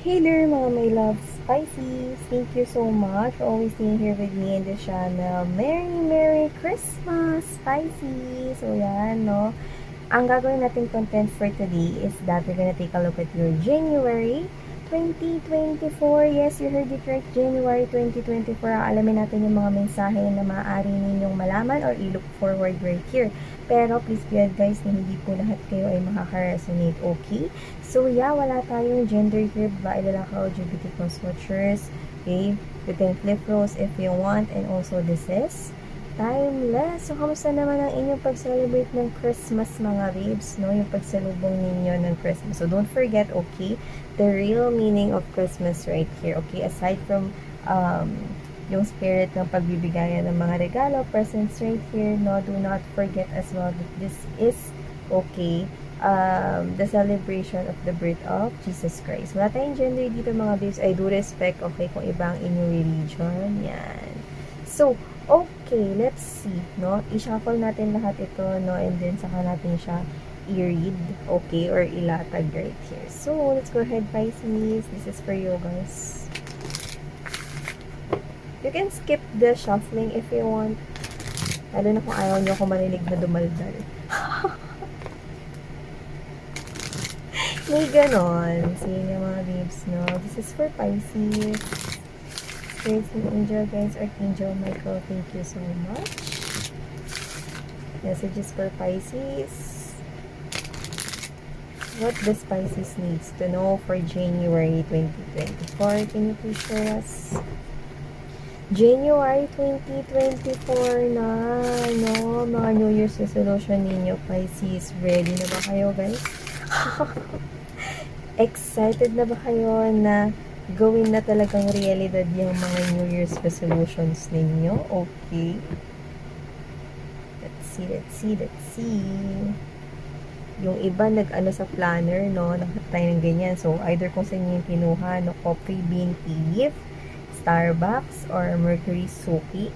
Hey there mga my love Pisces! Thank you so much for always being here with me in the channel. Merry Christmas, Pisces! So yan, no? Ang gagawin natin content for today is that we're gonna take a look at your January 2024. Yes, you heard it right. January 2024. Alamin natin yung mga mensahe na maaari ninyong malaman or i-look forward right here. Pero please be advised na hindi po lahat kayo ay makaka-resonate, okay? So yeah, wala tayong gender here, babae, lalaki, LGBT plus watchers. Okay? You can flip roles if you want, and also this is timeless. So, kamusta naman ang inyong pag-celebrate ng Christmas, mga babes, no? Yung pagsalubong ninyo ng Christmas. So, don't forget, okay, the real meaning of Christmas right here, okay? Aside from, yung spirit ng pagbibigayan ng mga regalo, presents right here, no? Do not forget as well that this is, okay, the celebration of the birth of Jesus Christ. Wala tayong gender dito, mga babes. I do respect, okay, kung iba ang inyong religion. Yan. So, okay, let's see, no? I-shuffle natin lahat ito, no? And then, saka natin siya i-read, okay? Or ilatag right here. So, let's go ahead, Pisces. This is for you, guys. You can skip the shuffling if you want. Lalo na kung ayaw nyo ako marinig na dumaldal. May ganon. Sige nga, mga babes, no? This is for Pisces. Spirits and angel guides, Archangel Michael, thank you so much. Messages for Pisces. What does Pisces needs to know for January 2024? Can you please show us? January 2024 na, no? Mga New Year's resolution ninyo, Pisces. Ready na ba kayo, guys? Excited na ba kayo na gawin na talagang realidad yung mga New Year's resolutions ninyo? Okay. Let's see. Yung iba nag-ano sa planner, no? Nakita tayo ng ganyan. So, either kung sa inyo yung kinuha, no? Coffee Bean Tea Leaf, Starbucks, or Mercury Suki.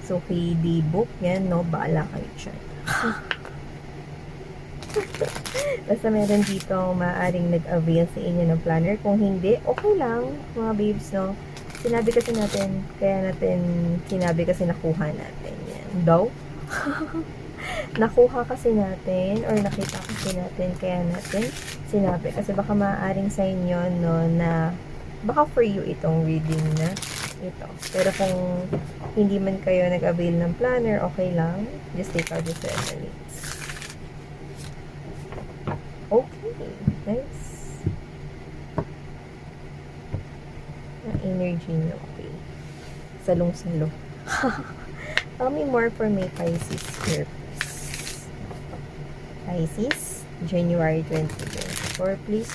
Suki D-Book. Yan, no? Baala kayo dyan. Basta meron dito maaaring nag-avail sa inyo ng planner. Kung hindi, okay lang, mga babes, no? Sinabi kasi natin, kaya natin sinabi kasi nakuha natin. Yan. Daw? Nakuha kasi natin, or nakita kasi natin, kaya natin sinabi. Kasi baka maaaring sa inyo, no, na baka for you itong reading na ito. Pero kung hindi man kayo nag-avail ng planner, okay lang. Just take out the elements. Okay, nice. Ang energy nyo, okay. Salong-salo. Tell me more for me, Pisces here, please. Pisces, January 2024, please.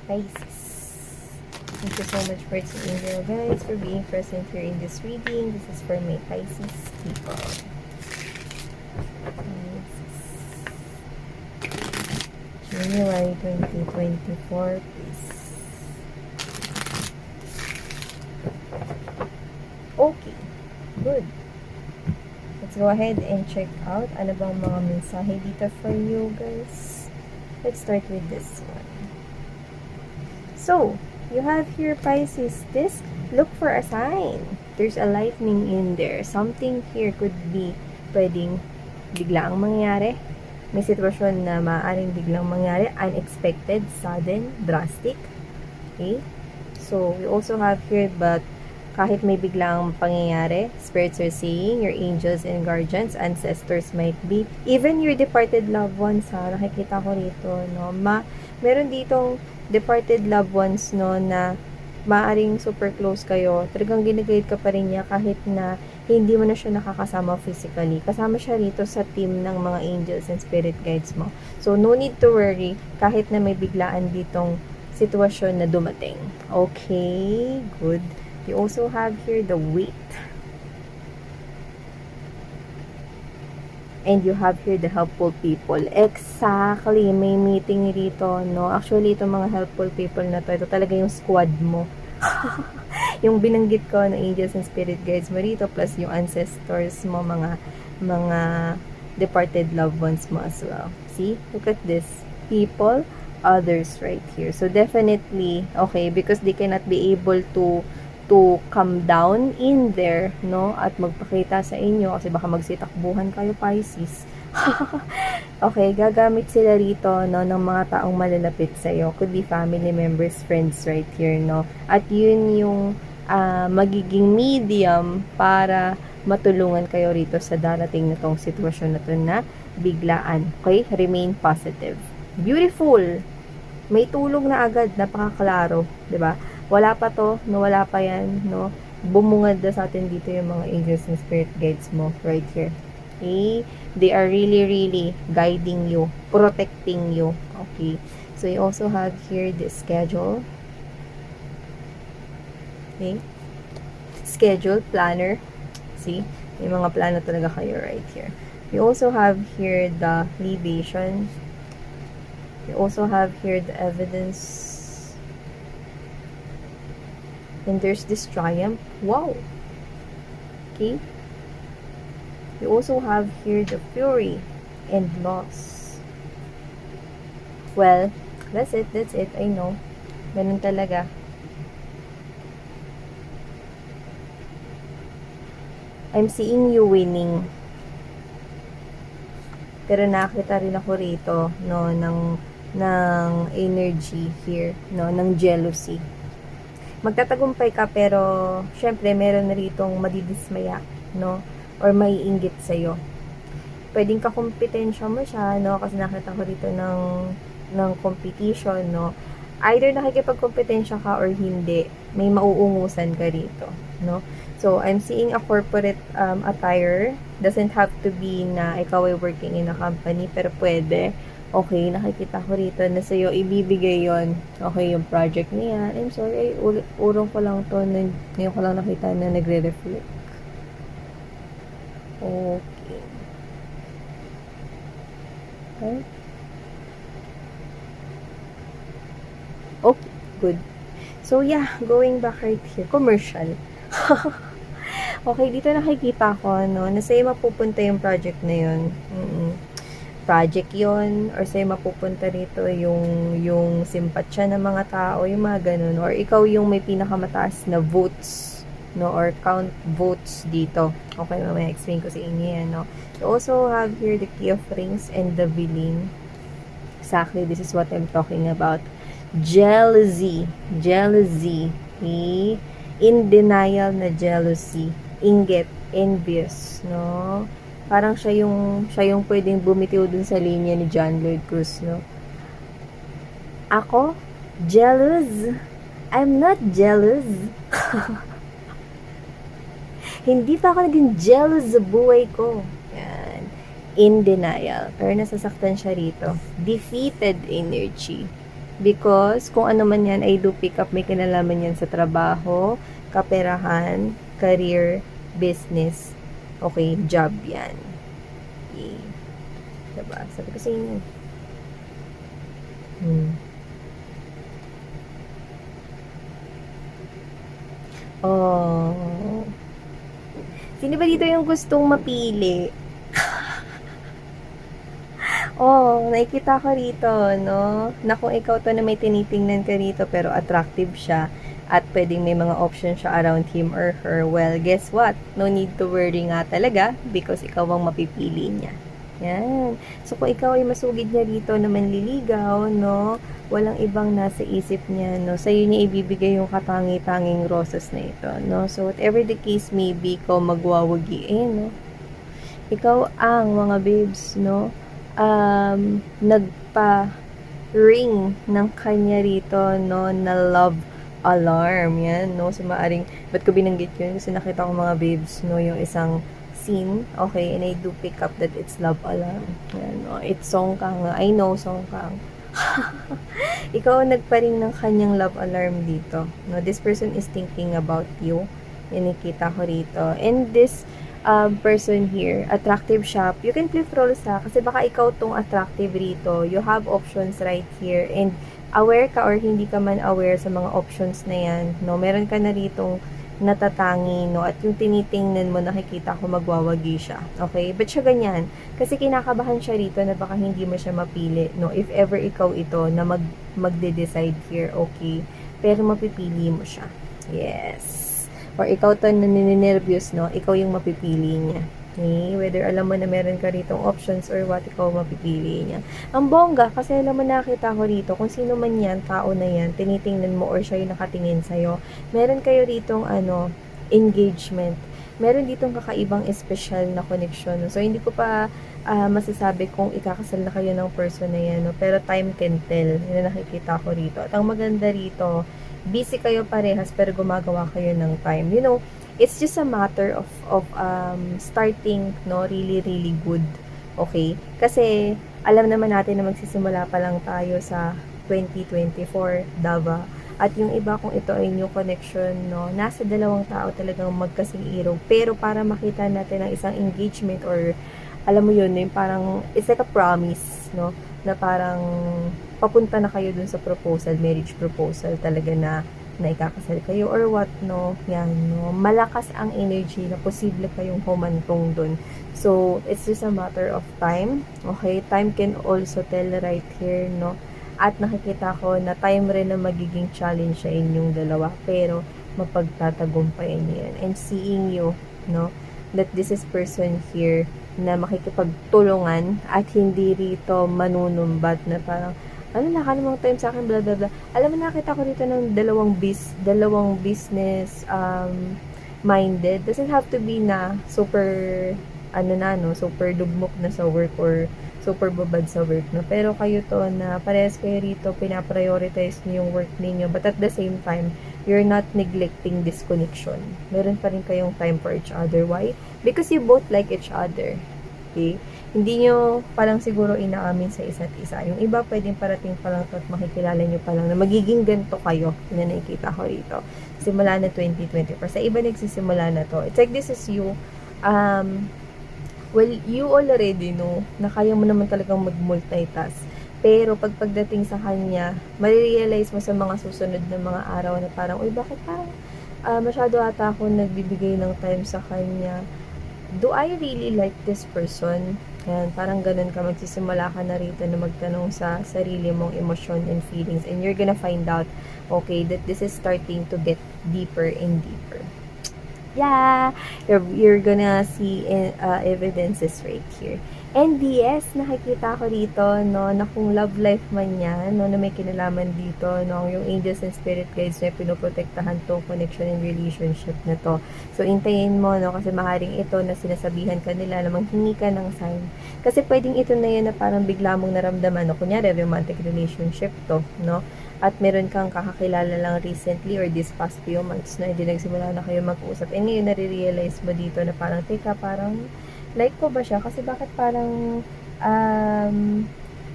Pisces. Thank you so much for the angel, guys, for being present here in this reading. This is for my Pisces people. January 2024, please. Okay, good. Let's go ahead and check out ano bang mga mensahe dito for you, guys. Let's start with this one. So, you have here, Pisces, this, look for a sign. There's a lightning in there. Something here could be pwedeng biglaang mangyari. May sitwasyon na maaaring biglang mangyari, unexpected, sudden, drastic. Okay? So, we also have here, but kahit may biglang pangyayari, spirits are saying, your angels and guardians, ancestors might be, even your departed loved ones, ha, nakikita ko rito, no, meron ditong departed loved ones, no, na maaring super close kayo, talagang ginaguide ka pa rin niya kahit na hindi mo na siya nakakasama physically. Kasama siya rito sa team ng mga angels and spirit guides mo. So, no need to worry kahit na may biglaan ditong sitwasyon na dumating. Okay, good. You also have here the weight. And you have here the helpful people. Exactly. May meeting rito, no? Actually, itong mga helpful people na to, ito talaga yung squad mo. Yung binanggit ko na angels and spirit guides mo rito, plus yung ancestors mo, mga departed loved ones mo as well. See? Look at this. People, others right here. So definitely, okay, because they cannot be able to come down in there, no? At magpakita sa inyo kasi baka magsitakbuhan kayo, Pisces. Okay, gagamit sila rito, no, ng mga taong malalapit sa iyo. Could be family members, friends right here, no? At yun yung magiging medium para matulungan kayo rito sa darating na tong sitwasyon na to na biglaan. Okay? Remain positive. Beautiful! May tulong na agad, napakaklaro, 'di ba? Wala pa to, no, wala pa yan, no? Bumungad na sa atin dito yung mga angels and spirit guides mo right here. Okay? They are really, really guiding you, protecting you. Okay? So, you also have here the schedule. Okay? Schedule, planner. See? May mga plano talaga kayo right here. You also have here the libation. You also have here the evidence. And there's this triumph. Wow! Okay? You also have here the fury and loss. Well, that's it. I know. Ganun talaga. I'm seeing you winning. Pero nakita rin ako rito, no, ng energy here, no, ng jealousy. Magtatagumpay ka pero syempre meron na ritong madidismaya, no, or may inggit sa'yo. Pwedeng kakompetensya mo siya, no, kasi nakita ko dito ng competition, no. Either nakikipagkompetensya ka or hindi, may mauungusan ka rito, no. So, I'm seeing a corporate attire. Doesn't have to be na ikaw ay working in a company, pero pwede. Okay, nakikita ko rito na sa'yo ibibigay yon. Okay, yung project niya. I'm sorry, urong ko lang to. Ngayon ko lang nakita na nagre-reflect. Okay. Okay. Okay, good. So, yeah, going back right here. Commercial. Okay, dito nakikita ko, no, na sa'yo mapupunta yung project na yun. Project yon, or sa'yo mapupunta rito yung simpatsya ng mga tao, yung mga ganun. Or ikaw yung may pinakamataas na votes, no, or count votes dito. Okay, mamaya explain ko sa inyo yan, no. You also have here the Key of Rings and the Villain. Exactly, this is what I'm talking about. Jealousy. Okay? In denial na jealousy. Inggit, envious, no? Parang siya yung pwedeng bumitiw dun sa linya ni John Lloyd Cruz, no? Ako? Jealous? I'm not jealous. Hindi pa ako naging jealous sa buhay ko. Yan. In denial. Pero nasasaktan siya rito. Defeated energy. Because kung ano man yan, I do pick up, may kinalaman yan sa trabaho, kaperahan, career, business. Okay, job yan. Okay. Diba? Sabi ko sa inyo. Oh. Sino ba dito yung gustong mapili? Oh, nakikita ko rito, no? Na kung ikaw to na may tinitingnan ka rito pero attractive siya at pwedeng may mga options siya around him or her, well, guess what? No need to worry nga talaga because ikaw ang mapipili niya. Yan. So, kung ikaw ay masugid niya rito na manliligaw, no? Walang ibang nasa isip niya, no? Sa'yo niya ibibigay yung katangi-tanging roses na ito, no? So, whatever the case may be, ikaw magwawagiin, no? Ikaw ang mga babes, no? Nagpa-ring ng kanya rito, no? Na love alarm, yan, no? So, maaring, ba't ko binanggit yun? Kasi nakita ko mga babes, no? Yung isang scene, okay, and I do pick up that it's love alarm. Yan, no? It's Song Kang. I know Song Kang. Ikaw ang nagparing ng kanyang love alarm dito, no? This person is thinking about you. Yan, nakita ko rito. And this person here, attractive siya. You can flip roles ha, kasi baka ikaw tong attractive rito. You have options right here, and aware ka or hindi ka man aware sa mga options na yan, no, meron ka na ritong natatangi, no, at yung tinitingnan mo, nakikita ko magwawagi siya, okay? But siya ganyan, kasi kinakabahan siya rito na baka hindi mo siya mapili, no, if ever ikaw ito na magde-decide here, okay, pero mapipili mo siya, yes, or ikaw to na nininervyos, no, ikaw yung mapipili niya. Okay? Whether alam mo na meron ka ritong options or what, ikaw mapipili niya. Ang bongga, kasi alam mo nakita ko rito, kung sino man yan, tao na yan, tinitingnan mo or siya yung nakatingin sa'yo. Meron kayo ritong engagement. Meron ditong kakaibang espesyal na connection. So, hindi ko pa masasabi kung ikakasal na kayo ng person na yan. No? Pero time can tell. Yun na nakikita ko rito. At ang maganda rito, busy kayo parehas pero gumagawa kayo ng time. You know, it's just a matter of starting, no, really really good. Okay? Kasi alam naman natin na magsisimula pa lang tayo sa 2024, Dava. At yung iba, kung ito ay new connection, no, nasa dalawang tao talagang magkasing ilaw. Pero para makita natin ang isang engagement or alam mo yun, yung parang it's like a promise, no, na parang papunta na kayo dun sa proposal, marriage proposal talaga na ikakasal kayo or what, no, yan, no, malakas ang energy na posible kayong humantong dun. So, it's just a matter of time, okay? Time can also tell right here, no? At nakikita ko na time rin na magiging challenge sa inyong dalawa, pero mapagtatagumpayan niyo yan. And seeing you, no, that this is person here na makikipagtulungan at hindi rito manunumbat na parang ano, nakala mong time sa akin, blah, blah, blah. Alam mo, nakita ko dito ng dalawang business minded. Doesn't have to be na super, no, super dugmok na sa work or super babad sa work, no. Pero kayo to na parehas kayo rito, pinaprioritize niyo yung work niyo, but at the same time, you're not neglecting this connection. Meron pa rin kayong time for each other. Why? Because you both like each other. Okay? Hindi nyo palang siguro inaamin sa isa't isa. Yung iba pwedeng parating pa lang to at makikilala nyo pa lang na magiging ganito kayo na nakikita ko rito. Simula na 2024. Sa iba nagsisimula na to. It's like this is you. Well, you already know na kaya mo naman talagang mag-multitask. Pero pagdating sa kanya, marirealize mo sa mga susunod na mga araw na parang, uy, bakit parang masyado ata ako nagbibigay ng time sa kanya. Do I really like this person? Yan, parang ganun ka, magsisimula ka na rito na magtanong sa sarili mong emosyon and feelings, and you're gonna find out, okay, that this is starting to get deeper and deeper. Yeah, you're gonna see evidences right here. And yes, nakikita ko dito, no, na kung love life man yan, no, na may kinalaman dito, no, yung angels and spirit guides na pinoprotektahan to connection and relationship na to. So, intayin mo, no, kasi maaaring ito na sinasabihan ka nila na manghingi ka ng sign. Kasi pwedeng ito na yan na parang bigla mong naramdaman, no, kunyari, romantic relationship to, no, at meron kang kakakilala lang recently or this past few months na hindi nagsimula na kayo mag-usap. And ngayon, nare-realize mo dito na parang, teka, parang like ko ba siya? Kasi bakit parang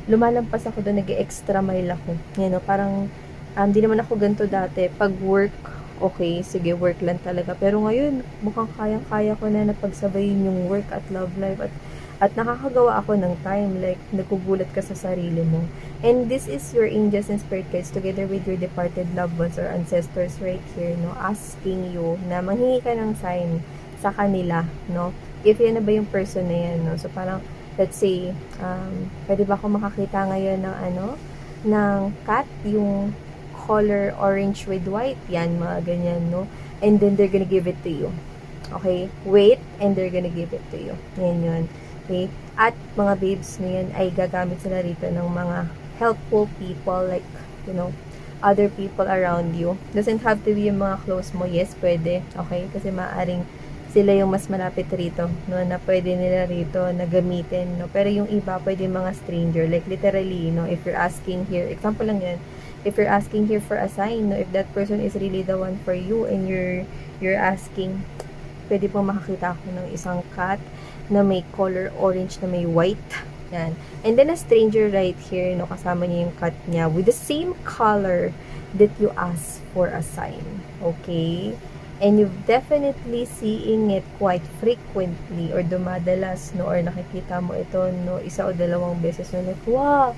lumalampas ako doon, nag-extra mile ako. Yan, no? Parang di naman ako ganito dati. Pag work, okay, sige, work lang talaga. Pero ngayon, mukhang kayang-kaya ko na napagsabayin yung work at love life at nakakagawa ako ng time, like nagugulat ka sa sarili mo. And this is your angels and spirit guides together with your departed loved ones or ancestors right here, no, asking you na manghingi ka ng sign sa kanila, no, if yan na ba yung person na yan, no. So parang let's say pwede ba ako makakita ngayon ng ng cat, yung color orange with white, yan, mga ganyan, no, and then they're gonna give it to you. Okay, wait, and they're gonna give it to you. Yan yun. Okay? At mga babes na yan ay gagamit sila rito ng mga helpful people, like, you know, other people around you. Doesn't have to be yung mga close mo. Yes, pwede. Okay? Kasi maaring sila yung mas malapit rito, no, na pwede nila rito na gamitin, no. Pero yung iba, pwede mga stranger. Like, literally, no, if you're asking here, example lang yan, if you're asking here for a sign, no, if that person is really the one for you and you're asking, pwede pong makakita ako ng isang cat na may color orange na may white. Yan. And then a stranger right here, no, kasama niya yung cat niya with the same color that you ask for a sign. Okay? And you've definitely seeing it quite frequently or dumadalas, no, or nakikita mo ito, no, isa o dalawang beses na like, wow,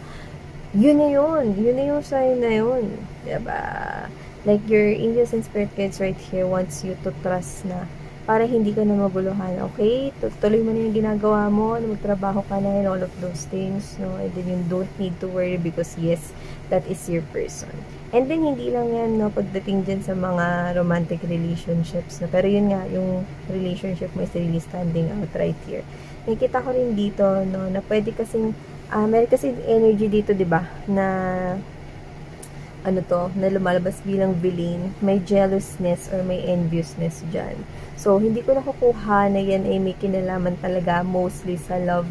Yun na yung sign na yun. Diba? Like, your angels and spirit guides right here wants you to trust na para hindi ka na mabuluhan, okay? Tuloy mo na yung ginagawa mo, na magtrabaho ka na and all of those things, no? And then you don't need to worry because yes, that is your person. And then, hindi lang yan, no, pagdating dyan sa mga romantic relationships, no? Pero yun nga, yung relationship mo is really standing out right here. Nakikita ko rin dito, no, na pwede kasing meron kasi energy dito, 'di ba? Na ano to, na lumalabas bilang villain, may jealousness or may enviousness diyan. So, hindi ko nakukuha na yan ay may kinalaman talaga mostly sa love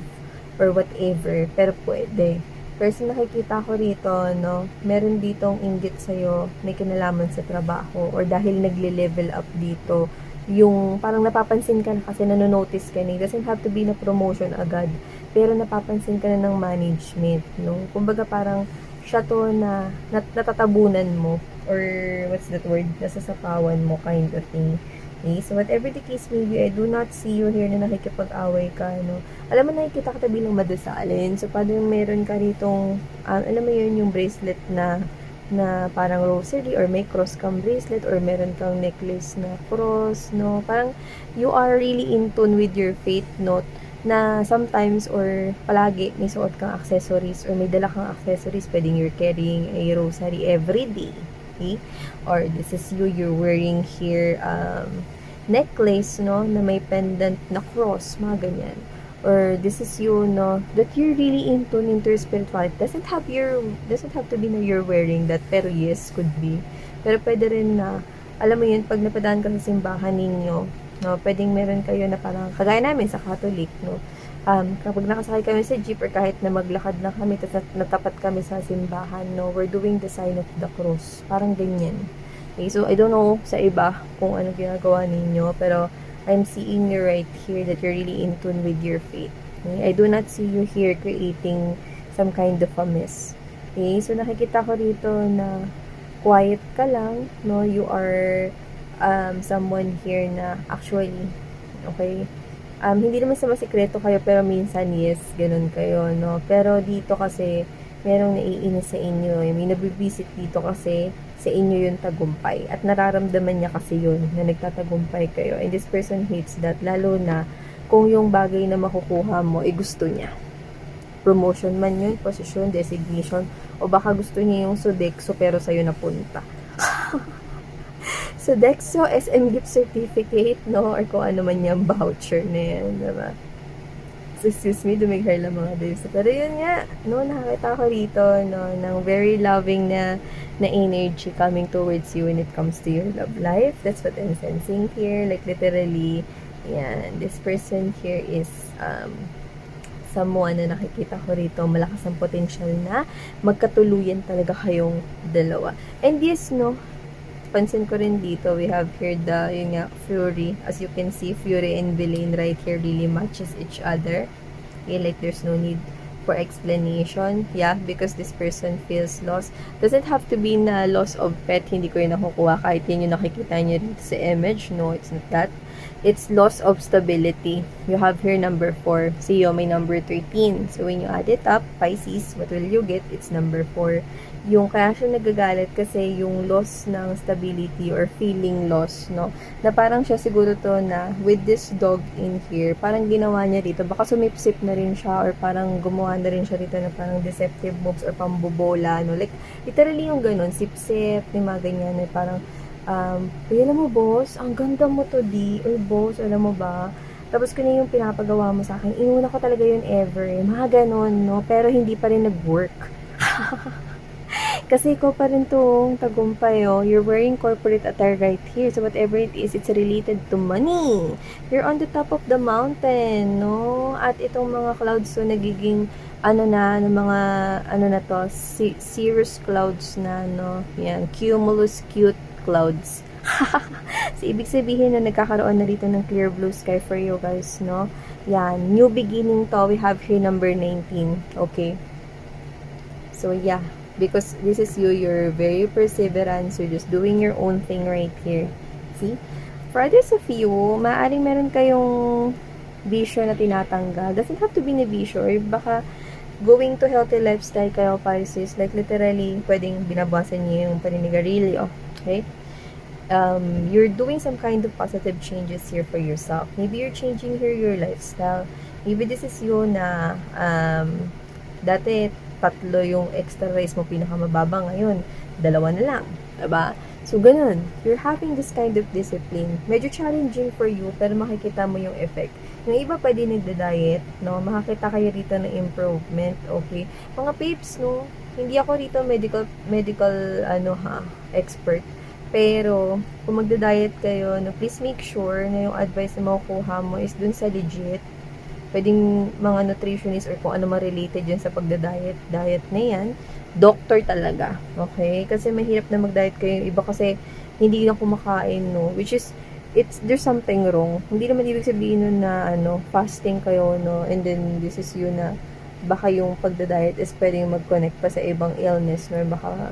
or whatever, pero pwede. Pero nakikita ko rito, no, meron ditong inggit sa'yo, may kinalaman sa trabaho, or dahil nagle-level up dito, yung parang napapansin ka na kasi nanonotice ka na, it doesn't have to be na promotion agad, pero napapansin ka na ng management, no? Kumbaga parang siya to na natatabunan mo, or what's that word, nasasapawan mo kind of thing. Okay? So whatever the case may be, I do not see you here na nakikipag-away ka, no? Alam mo, nakikita ka bilang madasalin. So parang meron ka ritong, alam mo yun, yung bracelet na parang rosary, or may cross kang bracelet, or meron kang necklace na cross, no? Parang you are really in tune with your faith, no? Na sometimes or palagi may suot kang accessories or may dala kang accessories. Pwedeng you're carrying a rosary every day, okay? Or this is you're wearing here necklace, no, na may pendant na cross, mga ganyan. Or this is you, no, that you're really into your spirituality. Doesn't have to be na you're wearing that, pero yes, could be. Pero pwede rin na, alam mo yun, pag napadaan ka sa simbahan ninyo, no, pwedeng meron kayo na parang, kagaya namin sa Catholic, no, kapag nakasakay kami sa jeep or kahit na maglakad na kami, tapos natapat kami sa simbahan, no, we're doing the sign of the cross. Parang ganyan. Okay, so I don't know sa iba kung ano ginagawa ninyo, pero I'm seeing you right here that you're really in tune with your faith. Okay? I do not see you here creating some kind of a mess. Okay, so nakikita ko rito na quiet ka lang, no, you are someone here na actually, okay, hindi naman sa masikreto kayo, pero minsan yes, ganun kayo, no, pero dito kasi merong naiinis sa inyo, may nabibisit dito kasi sa inyo yung tagumpay, at nararamdaman niya kasi yun na nagtatagumpay kayo, and this person hates that, lalo na kung yung bagay na makukuha mo ay gusto niya, promotion man yun, posisyon, designation, o baka gusto niya yung Sodexo pero sa'yo napunta. Sodexo, SM gift certificate, no? Or kung ano man yung voucher na yan, diba? So, excuse me, dumighay lang mga babes. Pero yun nga, no, nakakita ko rito, no, ng very loving na energy coming towards you when it comes to your love life. That's what I'm sensing here. Like, literally, yan, this person here is, someone na nakikita ko rito, malakas ang potential na magkatuluyan talaga kayong dalawa. And yes, no, pansin ko rin dito, we have here the, yun nga, Fury. As you can see, Fury and Villain right here really matches each other. Okay, like there's no need for explanation. Yeah, because this person feels lost. Doesn't have to be na loss of pet, hindi ko yun nakukuha kahit yun yung nakikita nyo dito sa image. No, it's not that. It's loss of stability. You have here number 4. See, may number 13. So, when you add it up, Pisces, what will you get? It's number 4. Yung kaya siya nagagalit kasi yung loss ng stability or feeling loss, no? Na parang siya siguro to na with this dog in here, parang ginawa niya dito, baka sumipsip na rin siya or parang gumawa na rin siya dito na parang deceptive moves or pambobola, no? Like, literally yung ganun, sip-sip, yung mga ganyan, parang uy, alam mo, boss, ang ganda mo to, di. Uy, boss, alam mo ba? Tapos kung yung pinapagawa mo sa akin, inuna ko talaga yun ever. Mga ganon, no? Pero hindi pa rin nag-work. Kasi ikaw pa rin tong tagumpay, oh. You're wearing corporate attire right here. So, whatever it is, it's related to money. You're on the top of the mountain, no? At itong mga clouds, so nagiging, mga, na to, cirrus clouds na, no? Yan, cumulus cute clouds. So, ibig sabihin na nagkakaroon na dito ng clear blue sky for you guys, no? Yan, new beginning to. We have here number 19. Okay? So, yeah. Because this is you, you're very perseverance, you're just doing your own thing right here. See? For others of you, maaaring meron kayong bisyo na tinatanggal. Doesn't have to be na bisyo, or baka going to healthy lifestyle kayo, Pisces, like literally, pwedeng binabawasan niyo yung paninigarilyo, okay? You're doing some kind of positive changes here for yourself. Maybe you're changing here your lifestyle. Maybe this is you na dati 3 yung extra rice mo pinakamababa, ngayon 2 na lang, diba? So ganun, you're having this kind of discipline. Medyo challenging for you, pero makikita mo yung effect. Yung iba pwede nagda-diet, no? Makakita kayo rito ng improvement, okay? Mga babes, no? Hindi ako rito medical expert. Pero, kung magda-diet kayo, no, please make sure na yung advice na makukuha mo is dun sa legit. Pwedeng mga nutritionist or kung ano ma-related dyan sa diet na yan. Doctor talaga. Okay? Kasi mahirap na mag-diet kayo. Iba kasi hindi na kumakain, no? Which is, there's something wrong. Hindi naman ibig sabihin nun na, fasting kayo, no? And then, this is yun na, baka yung pagda-diet is pwedeng mag-connect pa sa ibang illness or baka,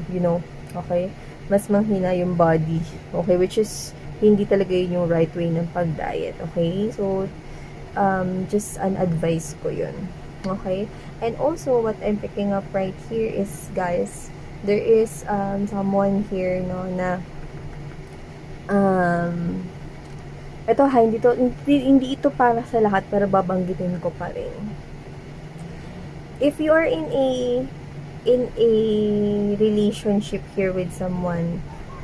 okay? Mas manghina yung body. Okay? Which is, hindi talaga yun yung right way ng pag-diet. Okay? So, just an advice ko yun. Okay? And also, what I'm picking up right here is, guys, there is someone here, no, na ito ha, hindi ito para sa lahat, pero babanggitin ko pa rin. If you are in a relationship here with someone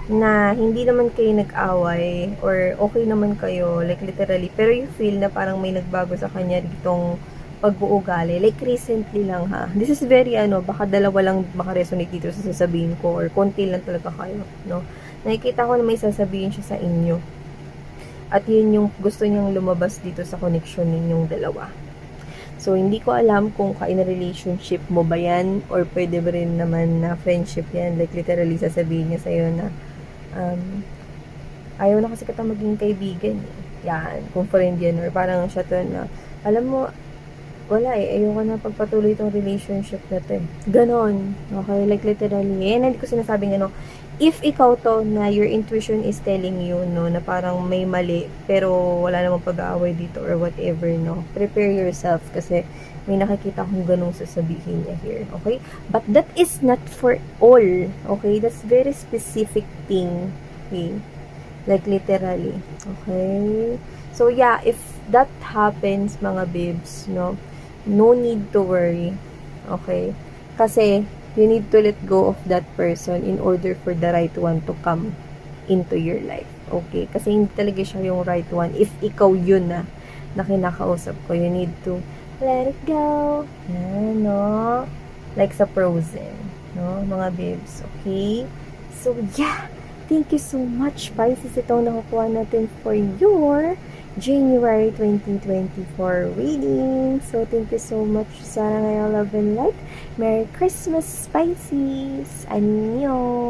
na hindi naman kayo nag-away or okay naman kayo, like literally, pero you feel na parang may nagbago sa kanya ditong pag-uugali, like recently lang ha. This is very baka dalawa lang makaresonate dito sa sasabihin ko or konti lang talaga kayo, no? Nakikita ko na may sasabihin siya sa inyo. At yun yung gusto niyang lumabas dito sa connection ninyong dalawa. So, hindi ko alam kung kain-relationship mo ba yan or pwede ba rin naman na friendship yan. Like, literally, sasabihin niya sa'yo na ayaw na kasi kita maging kaibigan. Yan, kung friend yan. Or parang siya to na, alam mo, wala ayoko na pagpatuloy itong relationship na to. Ganon. Okay, like literally. And hindi ko sinasabing if ikaw to na your intuition is telling you, no, na parang may mali, pero wala namang pag-aaway dito or whatever, no, prepare yourself kasi may nakikita akong ganung sasabihin niya here, okay? But that is not for all, okay? That's very specific thing, okay? Like literally, okay? So yeah, if that happens, mga babes, no need to worry, okay? Kasi you need to let go of that person in order for the right one to come into your life. Okay? Kasi hindi talaga siya yung right one. If ikaw yun na kinakausap ko, you need to let it go. Yan, no? Like sa Frozen. No? Mga babes. Okay? So, yeah. Thank you so much, Pisces. Itong nakukuha natin for your January 2024 reading. So, thank you so much. Sana ngayon love and light. Merry Christmas, Pisces! Annyeong!